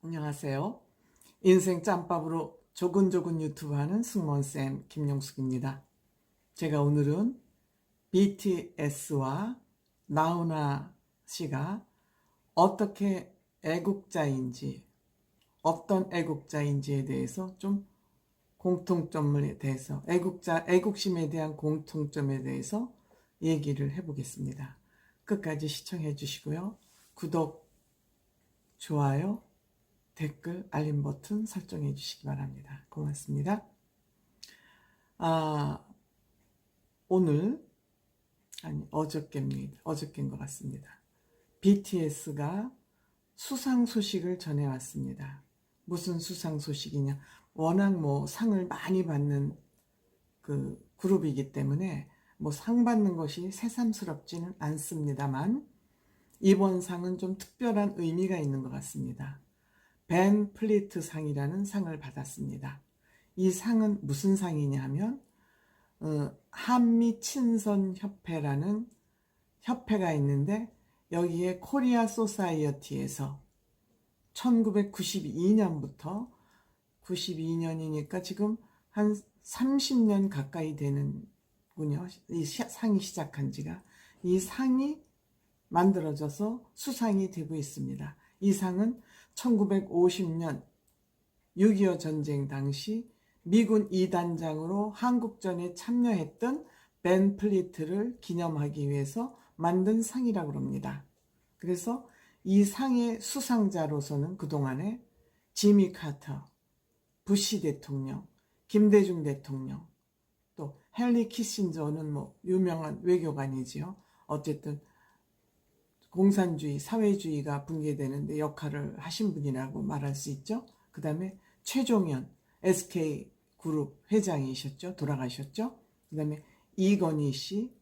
안녕하세요. 인생 짬밥으로 조근조근 유튜브 하는 승무원쌤 김용숙입니다. 제가 오늘은 BTS와 나훈아 씨가 어떻게 애국자인지, 어떤 애국자인지에 대해서 좀 공통점에 대해서, 애국심에 대한 공통점에 대해서 얘기를 해보겠습니다. 끝까지 시청해 주시고요. 구독, 좋아요, 댓글, 알림 버튼 설정해 주시기 바랍니다. 고맙습니다. 오늘, 어저께입니다. 어저께인 것 같습니다. BTS가 수상 소식을 전해왔습니다. 무슨 수상 소식이냐? 워낙 상을 많이 받는 그 그룹이기 때문에 상 받는 것이 새삼스럽지는 않습니다만, 이번 상은 좀 특별한 의미가 있는 것 같습니다. 벤 플리트 상이라는 상을 받았습니다. 이 상은 무슨 상이냐 하면 한미 친선 협회라는 협회가 있는데, 여기에 코리아 소사이어티에서 1992년부터 92년이니까 지금 한 30년 가까이 되는군요. 이 상이 시작한 지가. 이 상이 만들어져서 수상이 되고 있습니다. 이 상은 1950년 6.25 전쟁 당시 미군 2단장으로 한국전에 참여했던 벤 플리트를 기념하기 위해서 만든 상이라고 합니다. 그래서 이 상의 수상자로서는 그동안에 지미 카터, 부시 대통령, 김대중 대통령, 또 헨리 키신저는 유명한 외교관이지요. 어쨌든 공산주의, 사회주의가 붕괴되는데 역할을 하신 분이라고 말할 수 있죠. 그 다음에 최종현 SK그룹 회장이셨죠. 돌아가셨죠. 그 다음에 이건희 씨,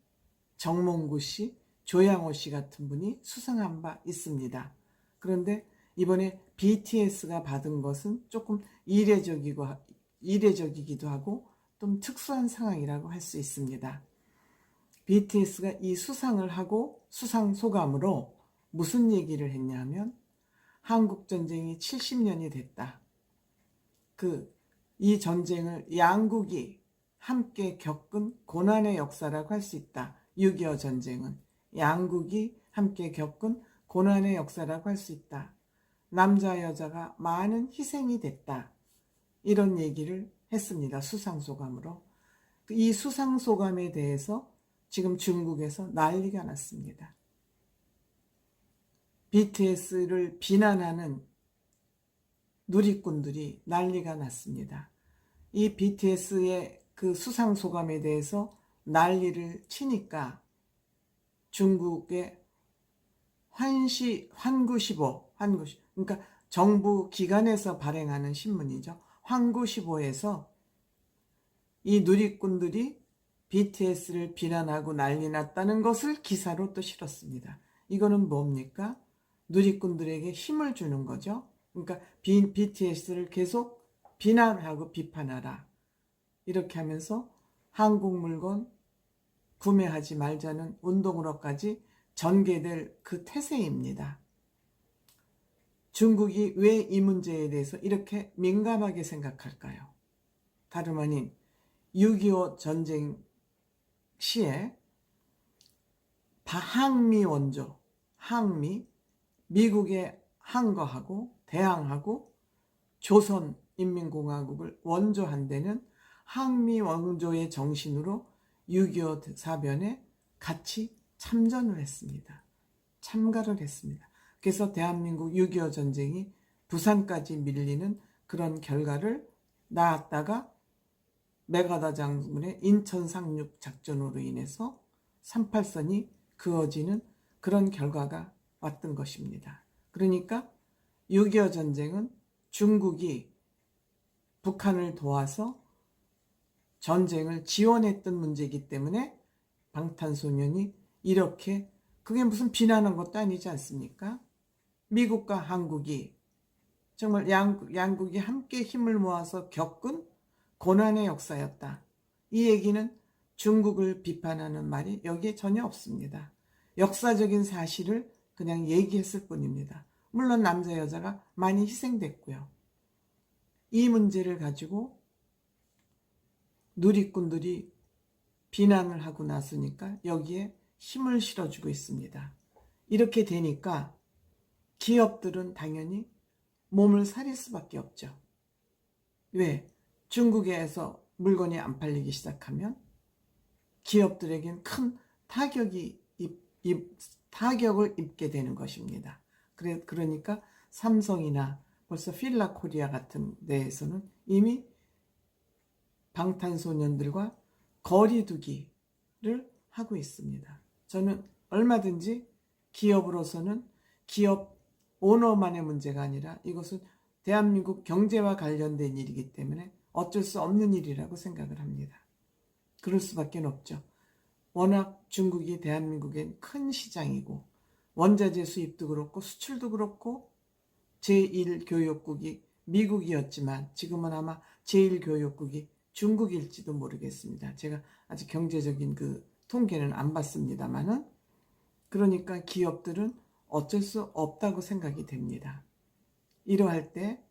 정몽구 씨, 조양호 씨 같은 분이 수상한 바 있습니다. 그런데 이번에 BTS가 받은 것은 조금 이례적이기도 하고 좀 특수한 상황이라고 할 수 있습니다. BTS가 이 수상을 하고 수상 소감으로 무슨 얘기를 했냐면, 한국전쟁이 70년이 됐다. 이 전쟁을 양국이 함께 겪은 고난의 역사라고 할 수 있다. 6.25 전쟁은 양국이 함께 겪은 고난의 역사라고 할 수 있다. 남자 여자가 많은 희생이 됐다. 이런 얘기를 했습니다. 수상소감으로. 이 수상소감에 대해서 지금 중국에서 난리가 났습니다. BTS를 비난하는 누리꾼들이 난리가 났습니다. 이 BTS의 그 수상소감에 대해서 난리를 치니까 중국의 환구시보, 그러니까 정부 기관에서 발행하는 신문이죠. 환구시보에서 이 누리꾼들이 BTS를 비난하고 난리 났다는 것을 기사로 또 실었습니다. 이거는 뭡니까? 누리꾼들에게 힘을 주는 거죠. 그러니까 BTS를 계속 비난하고 비판하라. 이렇게 하면서 한국 물건 구매하지 말자는 운동으로까지 전개될 그 태세입니다. 중국이 왜 이 문제에 대해서 이렇게 민감하게 생각할까요? 다름 아닌 6.25 전쟁 시에 항미 원조, 미국의 항거하고 대항하고 조선인민공화국을 원조한 데는 항미 원조의 정신으로 6.25 사변에 같이 참전을 했습니다. 참가를 했습니다. 그래서 대한민국 6.25 전쟁이 부산까지 밀리는 그런 결과를 낳았다가 메가다 장군의 인천 상륙 작전으로 인해서 38선이 그어지는 그런 결과가 왔던 것입니다. 그러니까 6.25 전쟁은 중국이 북한을 도와서 전쟁을 지원했던 문제이기 때문에 방탄소년이 이렇게, 그게 무슨 비난한 것도 아니지 않습니까? 미국과 한국이 정말 양국이 함께 힘을 모아서 겪은 고난의 역사였다. 이 얘기는 중국을 비판하는 말이 여기에 전혀 없습니다. 역사적인 사실을 그냥 얘기했을 뿐입니다. 물론 남자 여자가 많이 희생됐고요. 이 문제를 가지고 누리꾼들이 비난을 하고 나서니까 여기에 힘을 실어주고 있습니다. 이렇게 되니까 기업들은 당연히 몸을 사릴 수밖에 없죠. 왜? 중국에서 물건이 안 팔리기 시작하면 기업들에겐 큰 타격을 입게 되는 것입니다. 그러니까 삼성이나 벌써 필라코리아 같은 데에서는 이미 방탄소년들과 거리두기를 하고 있습니다. 저는 얼마든지 기업으로서는 기업 오너만의 문제가 아니라 이것은 대한민국 경제와 관련된 일이기 때문에 어쩔 수 없는 일이라고 생각을 합니다. 그럴 수밖에 없죠. 워낙 중국이 대한민국엔 큰 시장이고 원자재 수입도 그렇고 수출도 그렇고 제1교역국이 미국이었지만 지금은 아마 제1교역국이 중국일지도 모르겠습니다. 제가 아직 경제적인 그 통계는 안 봤습니다만은, 그러니까 기업들은 어쩔 수 없다고 생각이 됩니다. 이러할 때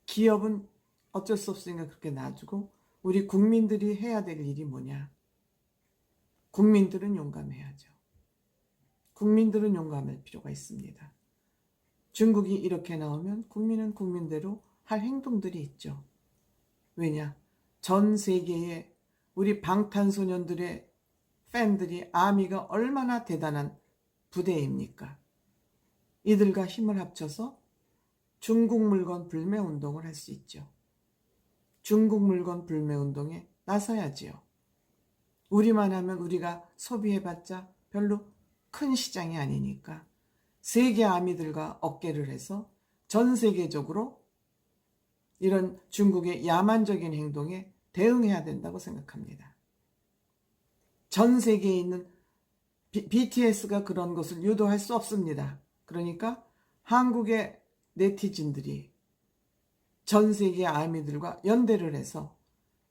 기업은 어쩔 수 없으니까 그렇게 놔두고 우리 국민들이 해야 될 일이 뭐냐? 국민들은 용감해야죠. 국민들은 용감할 필요가 있습니다. 중국이 이렇게 나오면 국민은 국민대로 할 행동들이 있죠. 왜냐? 전 세계에 우리 방탄소년들의 팬들이 아미가 얼마나 대단한 부대입니까? 이들과 힘을 합쳐서 중국 물건 불매 운동을 할 수 있죠. 중국 물건 불매 운동에 나서야지요. 우리만 하면 우리가 소비해봤자 별로 큰 시장이 아니니까 세계 아미들과 어깨를 해서 전 세계적으로 이런 중국의 야만적인 행동에 대응해야 된다고 생각합니다. 전 세계에 있는 BTS가 그런 것을 유도할 수 없습니다. 그러니까 한국의 네티즌들이 전 세계 아미들과 연대를 해서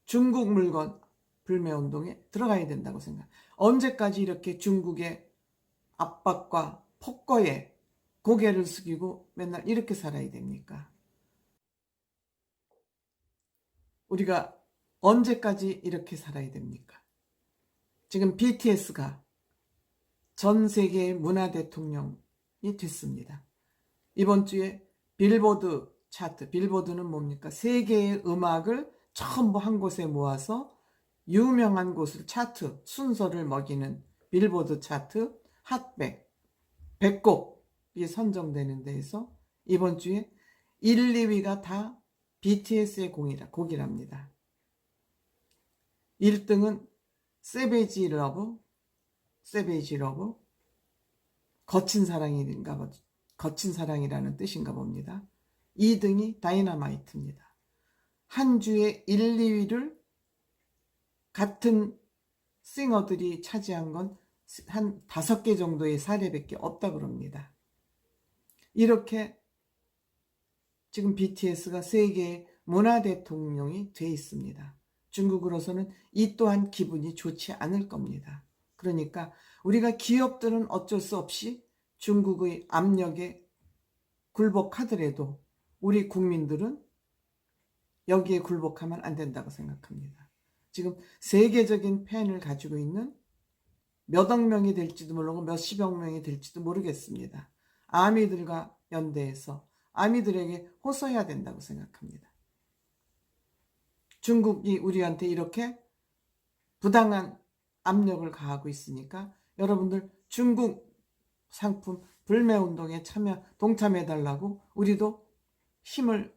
중국 물건 불매운동에 들어가야 된다고 생각합니다. 언제까지 이렇게 중국의 압박과 폭거에 고개를 숙이고 맨날 이렇게 살아야 됩니까? 우리가 언제까지 이렇게 살아야 됩니까? 지금 BTS가 전 세계의 문화 대통령이 됐습니다. 이번 주에 빌보드 차트, 빌보드는 뭡니까? 세계의 음악을 전부 한 곳에 모아서 유명한 곳을 차트, 순서를 먹이는 빌보드 차트 핫100, 100곡이 선정되는 데에서 이번 주에 1, 2위가 다 BTS의 곡이랍니다. 1등은 세베이지 러브, 거친 사랑인가, 거친 사랑이라는 뜻인가 봅니다. 2등이 다이너마이트입니다. 한 주에 1, 2위를 같은 싱어들이 차지한 건 한 5개 정도의 사례밖에 없다 그럽니다. 이렇게 지금 BTS가 세계의 문화 대통령이 돼 있습니다. 중국으로서는 이 또한 기분이 좋지 않을 겁니다. 그러니까 우리가 기업들은 어쩔 수 없이 중국의 압력에 굴복하더라도 우리 국민들은 여기에 굴복하면 안 된다고 생각합니다. 지금 세계적인 팬을 가지고 있는 몇억 명이 될지도 모르고 몇십억 명이 될지도 모르겠습니다. 아미들과 연대해서 아미들에게 호소해야 된다고 생각합니다. 중국이 우리한테 이렇게 부당한 압력을 가하고 있으니까 여러분들 중국 상품 불매운동에 동참해달라고 우리도 힘을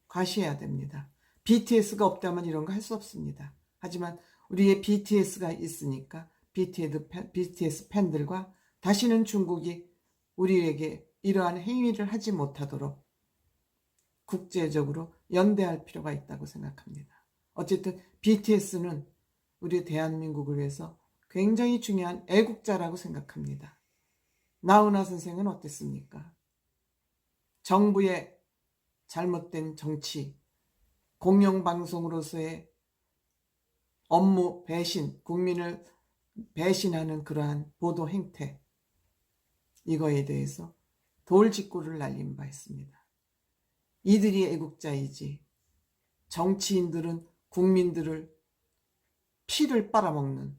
과시해야 됩니다. BTS가 없다면 이런 거 할 수 없습니다. 하지만 우리의 BTS가 있으니까 BTS 팬들과 다시는 중국이 우리에게 이러한 행위를 하지 못하도록 국제적으로 연대할 필요가 있다고 생각합니다. 어쨌든 BTS는 우리 대한민국을 위해서 굉장히 중요한 애국자라고 생각합니다. 나훈아 선생은 어땠습니까? 정부의 잘못된 정치, 공영방송으로서의 업무 배신, 국민을 배신하는 그러한 보도 행태, 이거에 대해서 돌직구를 날린 바 있습니다. 이들이 애국자이지 정치인들은 국민들을 피를 빨아먹는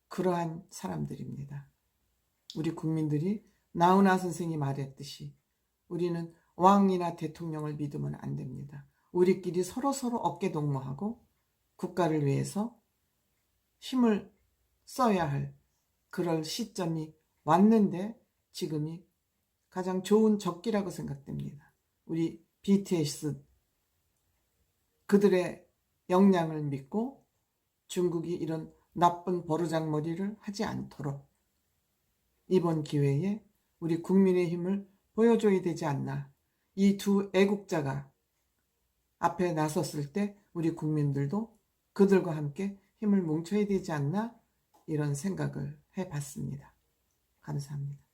그러한 사람들입니다. 우리 국민들이 나훈아 선생이 말했듯이 우리는 왕이나 대통령을 믿으면 안 됩니다. 우리끼리 서로서로 어깨동무하고 국가를 위해서 힘을 써야 할 그럴 시점이 왔는데 지금이 가장 좋은 적기라고 생각됩니다. 우리 BTS 그들의 역량을 믿고 중국이 이런 나쁜 버르장머리를 하지 않도록 이번 기회에 우리 국민의 힘을 보여줘야 되지 않나. 이 두 애국자가 앞에 나섰을 때 우리 국민들도 그들과 함께 힘을 뭉쳐야 되지 않나 이런 생각을 해봤습니다. 감사합니다.